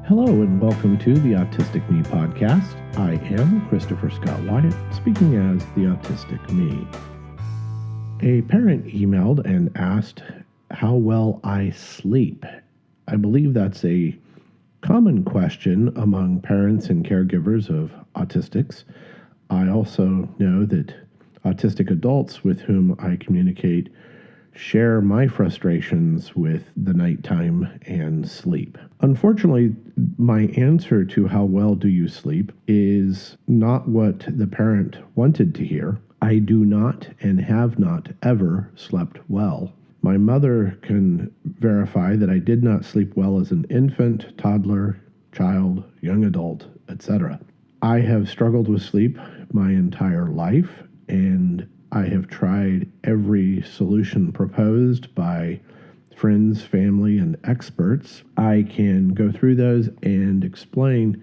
Hello and welcome to the Autistic Me podcast. I am Christopher Scott Wyatt, speaking as the Autistic Me. A parent emailed and asked how well I sleep. I believe that's a common question among parents and caregivers of autistics. I also know that autistic adults with whom I communicate share my frustrations with the nighttime and sleep. Unfortunately, my answer to how well do you sleep is not what the parent wanted to hear. I do not and have not ever slept well. My mother can verify that I did not sleep well as an infant, toddler, child, young adult, etc. I have struggled with sleep my entire life, and I have tried every solution proposed by friends, family, and experts. I can go through those and explain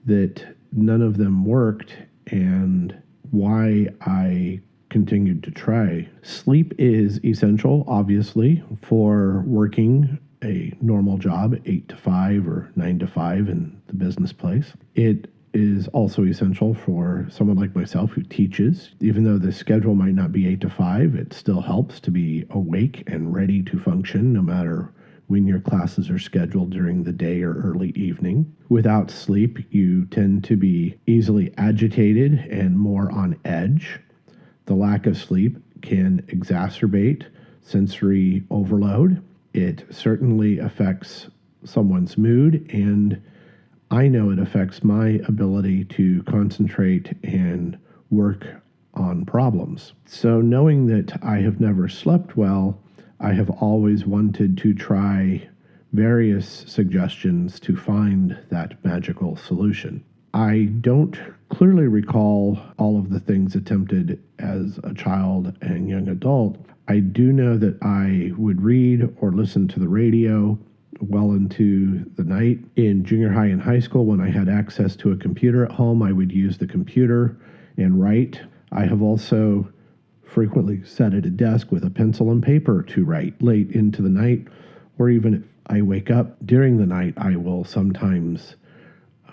that none of them worked and why I continued to try. Sleep is essential, obviously, for working a normal job, 8 to 5 or 9 to 5 in the business place. It is also essential for someone like myself who teaches. Even though the schedule might not be 8 to 5, it still helps to be awake and ready to function no matter when your classes are scheduled during the day or early evening. Without sleep, you tend to be easily agitated and more on edge. The lack of sleep can exacerbate sensory overload. It certainly affects someone's mood, and I know it affects my ability to concentrate and work on problems. So knowing that I have never slept well, I have always wanted to try various suggestions to find that magical solution. I don't clearly recall all of the things attempted as a child and young adult. I do know that I would read or listen to the radio well into the night. In junior high and high school, when I had access to a computer at home, I would use the computer and write. I have also frequently sat at a desk with a pencil and paper to write late into the night, or even if I wake up during the night, I will sometimes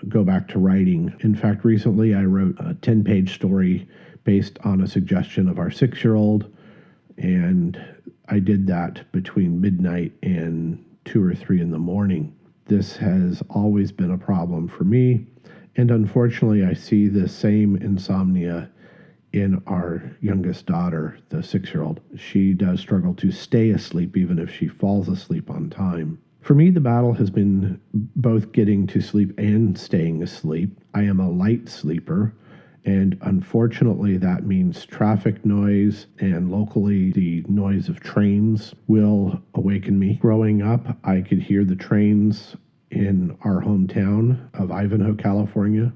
go back to writing. In fact, recently I wrote a 10-page story based on a suggestion of our 6-year-old, and I did that between midnight and 2 or 3 in the morning. This has always been a problem for me, and unfortunately I see the same insomnia in our youngest daughter, the 6-year-old. She does struggle to stay asleep even if she falls asleep on time. For me, the battle has been both getting to sleep and staying asleep. I am a light sleeper, and unfortunately, that means traffic noise, and locally, the noise of trains will awaken me. Growing up, I could hear the trains in our hometown of Ivanhoe, California.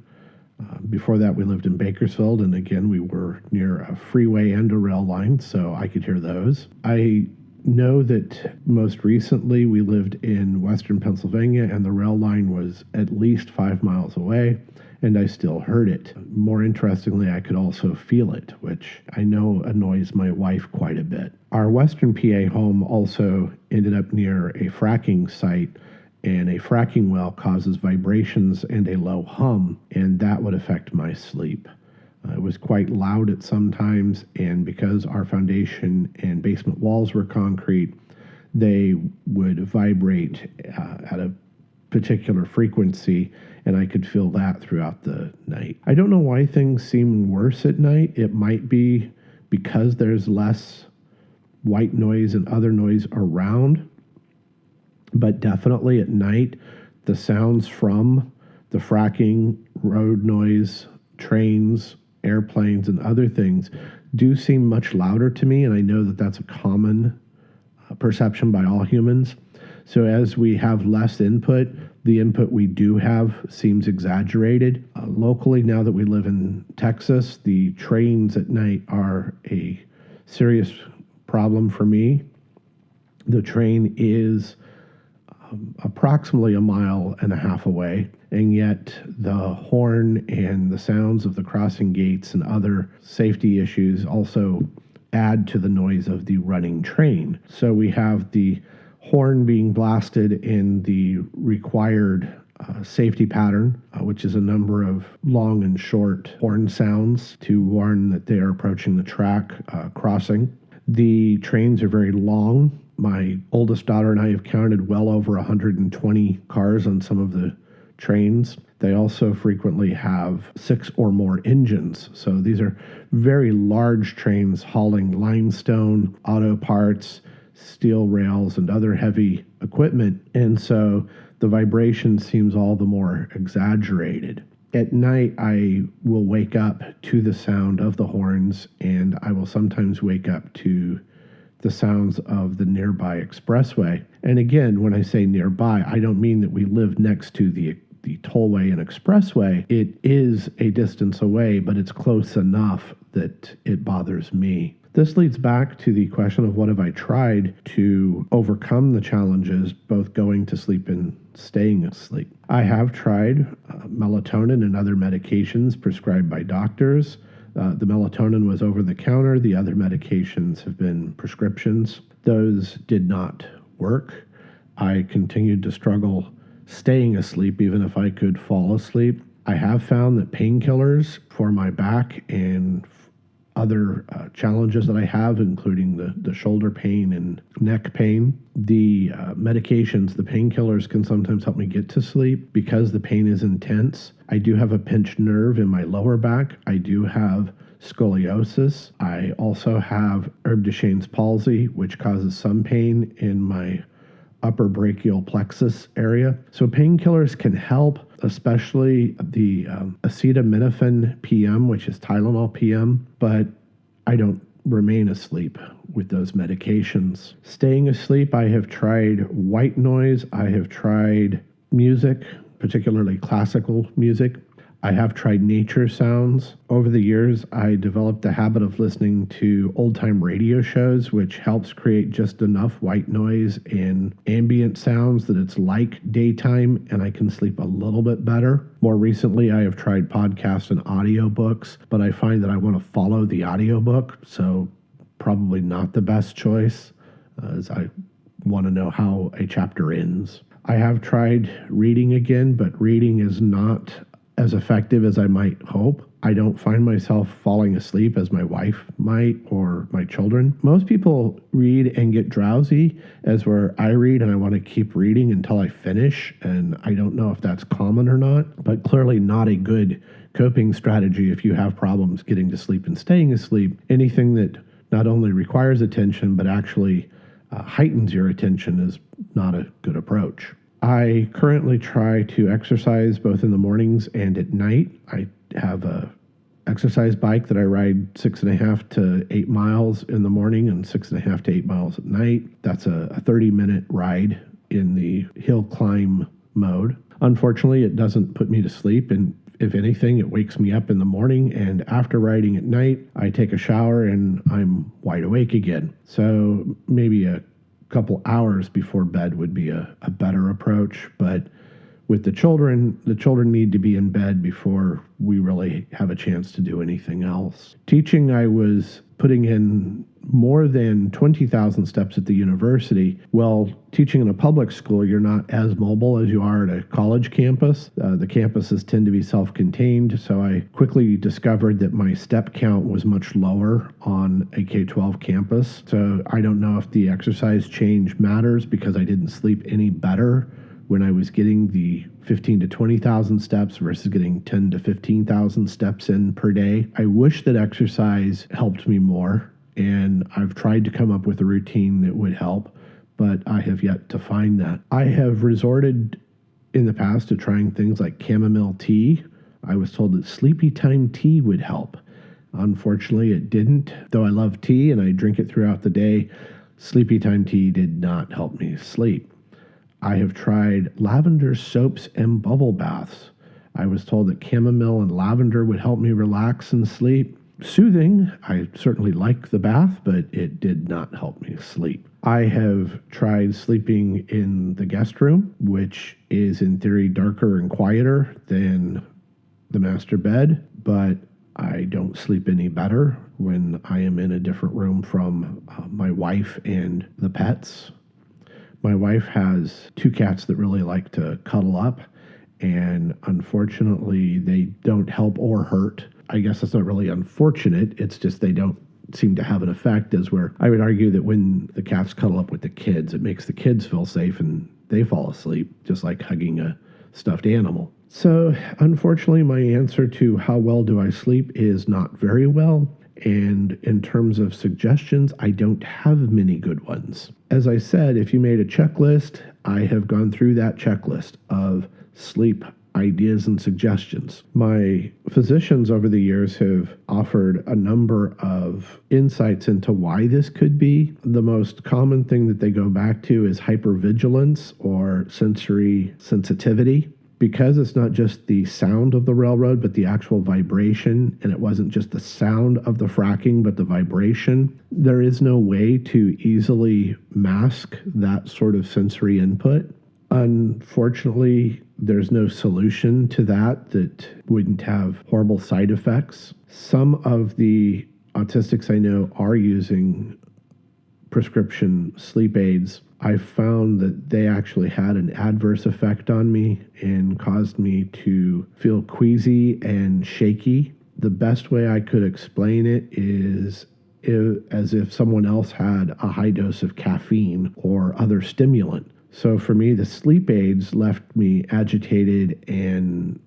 Before that, we lived in Bakersfield, and again, we were near a freeway and a rail line, so I could hear those. I know that most recently we lived in western Pennsylvania, and the rail line was at least 5 miles away, and I still heard it. More interestingly, I could also feel it, which I know annoys my wife quite a bit. Our western PA home also ended up near a fracking site, and a fracking well causes vibrations and a low hum, and that would affect my sleep. It was quite loud at some times, and because our foundation and basement walls were concrete, they would vibrate at a particular frequency, and I could feel that throughout the night. I don't know why things seem worse at night. It might be because there's less white noise and other noise around, but definitely at night, the sounds from the fracking, road noise, trains, airplanes, and other things do seem much louder to me, and I know that that's a common perception by all humans. So as we have less input, the input we do have seems exaggerated. Locally, now that we live in Texas, the trains at night are a serious problem for me. The train is approximately 1.5 miles away, and yet the horn and the sounds of the crossing gates and other safety issues also add to the noise of the running train. So we have the horn being blasted in the required safety pattern, which is a number of long and short horn sounds to warn that they are approaching the track crossing. The trains are very long. My oldest daughter and I have counted well over 120 cars on some of the trains. They also frequently have 6 or more engines. So these are very large trains hauling limestone, auto parts, steel rails, and other heavy equipment. And so the vibration seems all the more exaggerated. At night, I will wake up to the sound of the horns, and I will sometimes wake up to the sounds of the nearby expressway. And again, when I say nearby, I don't mean that we live next to the tollway and expressway. It is a distance away, but it's close enough that it bothers me. This leads back to the question of what have I tried to overcome the challenges, both going to sleep and staying asleep. I have tried melatonin and other medications prescribed by doctors. The melatonin was over the counter. The other medications have been prescriptions. Those did not work. I continued to struggle staying asleep, even if I could fall asleep. I have found that painkillers for my back and other challenges that I have, including the shoulder pain and neck pain, the medications, the painkillers can sometimes help me get to sleep because the pain is intense. I do have a pinched nerve in my lower back. I do have scoliosis. I also have Herb Duchenne's palsy, which causes some pain in my upper brachial plexus area. So painkillers can help, especially the acetaminophen PM, which is Tylenol PM, but I don't remain asleep with those medications. Staying asleep, I have tried white noise. I have tried music, particularly classical music. I have tried nature sounds. Over the years, I developed the habit of listening to old-time radio shows, which helps create just enough white noise and ambient sounds that it's like daytime, and I can sleep a little bit better. More recently, I have tried podcasts and audiobooks, but I find that I want to follow the audiobook, so probably not the best choice, as I want to know how a chapter ends. I have tried reading again, but reading is not as effective as I might hope. I don't find myself falling asleep as my wife might or my children. Most people read and get drowsy, as where I read and I want to keep reading until I finish, and I don't know if that's common or not, but clearly not a good coping strategy if you have problems getting to sleep and staying asleep. Anything that not only requires attention but actually heightens your attention is not a good approach. I currently try to exercise both in the mornings and at night. I have a exercise bike that I ride 6.5 to 8 miles in the morning and 6.5 to 8 miles at night. That's a 30-minute ride in the hill climb mode. Unfortunately, it doesn't put me to sleep, and if anything, it wakes me up in the morning, and after riding at night, I take a shower and I'm wide awake again. So maybe a couple hours before bed would be a better approach, but with the children need to be in bed before we really have a chance to do anything else. Teaching, I was putting in more than 20,000 steps at the university. Well, teaching in a public school, you're not as mobile as you are at a college campus. The campuses tend to be self-contained, so I quickly discovered that my step count was much lower on a K-12 campus. So I don't know if the exercise change matters because I didn't sleep any better when I was getting the 15 to 20,000 steps versus getting 10 to 15,000 steps in per day. I wish that exercise helped me more, and I've tried to come up with a routine that would help, but I have yet to find that. I have resorted in the past to trying things like chamomile tea. I was told that sleepy time tea would help. Unfortunately, it didn't. Though I love tea and I drink it throughout the day, sleepy time tea did not help me sleep. I have tried lavender soaps and bubble baths. I was told that chamomile and lavender would help me relax and sleep. Soothing, I certainly like the bath, but it did not help me sleep. I have tried sleeping in the guest room, which is in theory darker and quieter than the master bed, but I don't sleep any better when I am in a different room from my wife and the pets. My wife has 2 cats that really like to cuddle up, and unfortunately, they don't help or hurt. I guess that's not really unfortunate. It's just they don't seem to have an effect, as where I would argue that when the cats cuddle up with the kids, it makes the kids feel safe and they fall asleep, just like hugging a stuffed animal. So unfortunately, my answer to how well do I sleep is not very well. And in terms of suggestions, I don't have many good ones. As I said, if you made a checklist, I have gone through that checklist of sleep ideas and suggestions. My physicians over the years have offered a number of insights into why this could be. The most common thing that they go back to is hypervigilance or sensory sensitivity. Because it's not just the sound of the railroad, but the actual vibration, and it wasn't just the sound of the fracking, but the vibration, there is no way to easily mask that sort of sensory input. Unfortunately, there's no solution to that wouldn't have horrible side effects. Some of the autistics I know are using prescription sleep aids. I found that they actually had an adverse effect on me and caused me to feel queasy and shaky. The best way I could explain it is as if someone else had a high dose of caffeine or other stimulant. So for me, the sleep aids left me agitated and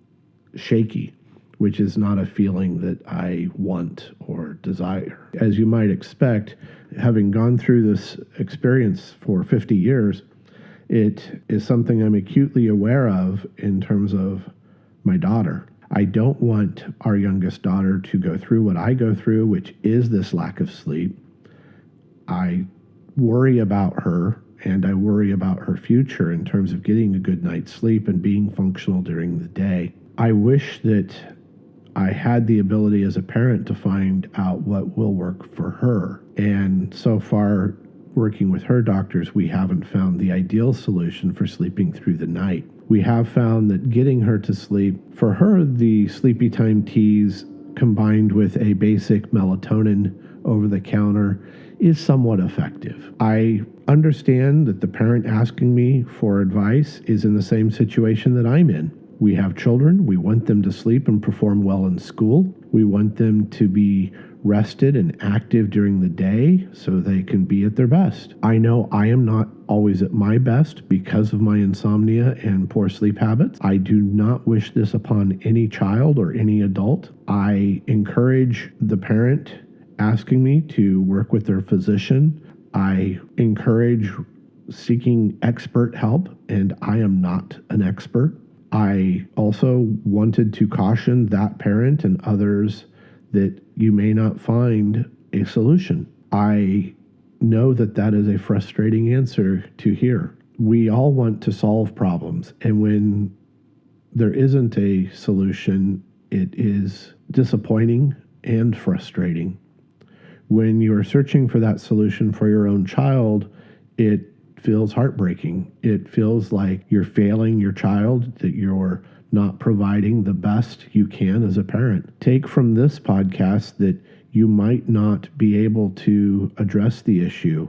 shaky, which is not a feeling that I want or desire. As you might expect, having gone through this experience for 50 years, it is something I'm acutely aware of in terms of my daughter. I don't want our youngest daughter to go through what I go through, which is this lack of sleep. I worry about her, and I worry about her future in terms of getting a good night's sleep and being functional during the day. I wish that I had the ability as a parent to find out what will work for her. And so far, working with her doctors, we haven't found the ideal solution for sleeping through the night. We have found that getting her to sleep, for her, the sleepy time teas combined with a basic melatonin over the counter is somewhat effective. I understand that the parent asking me for advice is in the same situation that I'm in. We have children. We want them to sleep and perform well in school. We want them to be rested and active during the day so they can be at their best. I know I am not always at my best because of my insomnia and poor sleep habits. I do not wish this upon any child or any adult. I encourage the parent asking me to work with their physician. I encourage seeking expert help, and I am not an expert. I also wanted to caution that parent and others that you may not find a solution. I know that that is a frustrating answer to hear. We all want to solve problems, and when there isn't a solution, it is disappointing and frustrating. When you're searching for that solution for your own child, it feels heartbreaking. It feels like you're failing your child, that you're not providing the best you can as a parent. Take from this podcast that you might not be able to address the issue,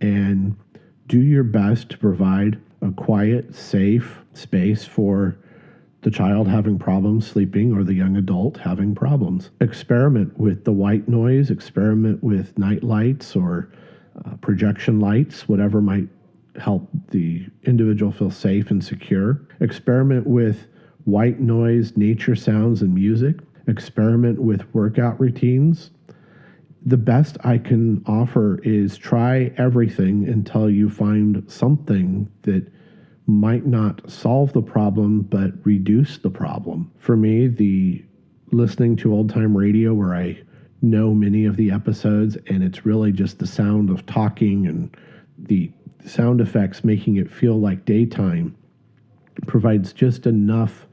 and do your best to provide a quiet, safe space for the child having problems sleeping or the young adult having problems. Experiment with the white noise, experiment with night lights or projection lights, whatever might help the individual feel safe and secure. Experiment with white noise, nature sounds, and music. Experiment with workout routines. The best I can offer is try everything until you find something that might not solve the problem, but reduce the problem. For me, the listening to old time radio where I know many of the episodes and it's really just the sound of talking and the sound effects making it feel like daytime provides just enough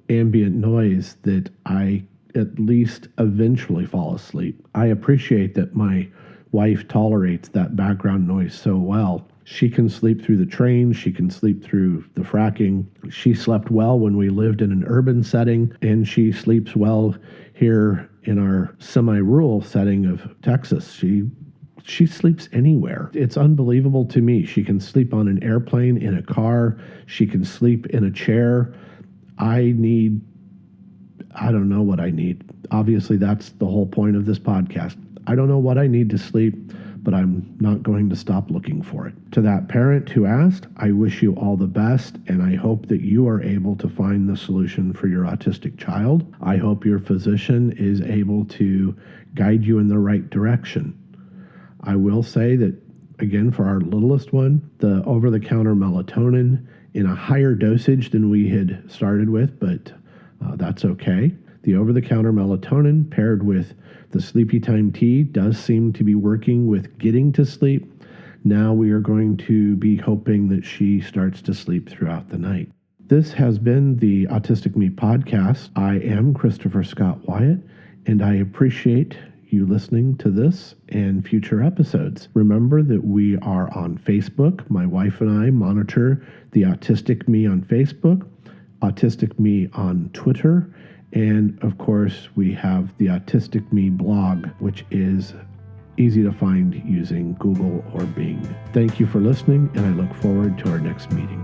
ambient noise that I at least eventually fall asleep. I appreciate that my wife tolerates that background noise so well. She can sleep through the train. She can sleep through the fracking. She slept well when we lived in an urban setting, and she sleeps well here in our semi-rural setting of Texas. She sleeps anywhere. It's unbelievable to me. She can sleep on an airplane, in a car. She can sleep in a chair. I don't know what I need. Obviously, that's the whole point of this podcast. I don't know what I need to sleep, but I'm not going to stop looking for it. To that parent who asked, I wish you all the best, and I hope that you are able to find the solution for your autistic child. I hope your physician is able to guide you in the right direction. I will say that, again, for our littlest one, the over-the-counter melatonin in a higher dosage than we had started with, but that's okay. The over-the-counter melatonin paired with the sleepy time tea does seem to be working with getting to sleep. Now we are going to be hoping that she starts to sleep throughout the night. This has been the Autistic Me podcast. I am Christopher Scott Wyatt, and I appreciate you listening to this and future episodes. Remember that we are on Facebook. My wife and I monitor the Autistic Me on Facebook, Autistic Me on Twitter, and of course we have the Autistic Me blog, which is easy to find using Google or Bing. Thank you for listening, and I look forward to our next meeting.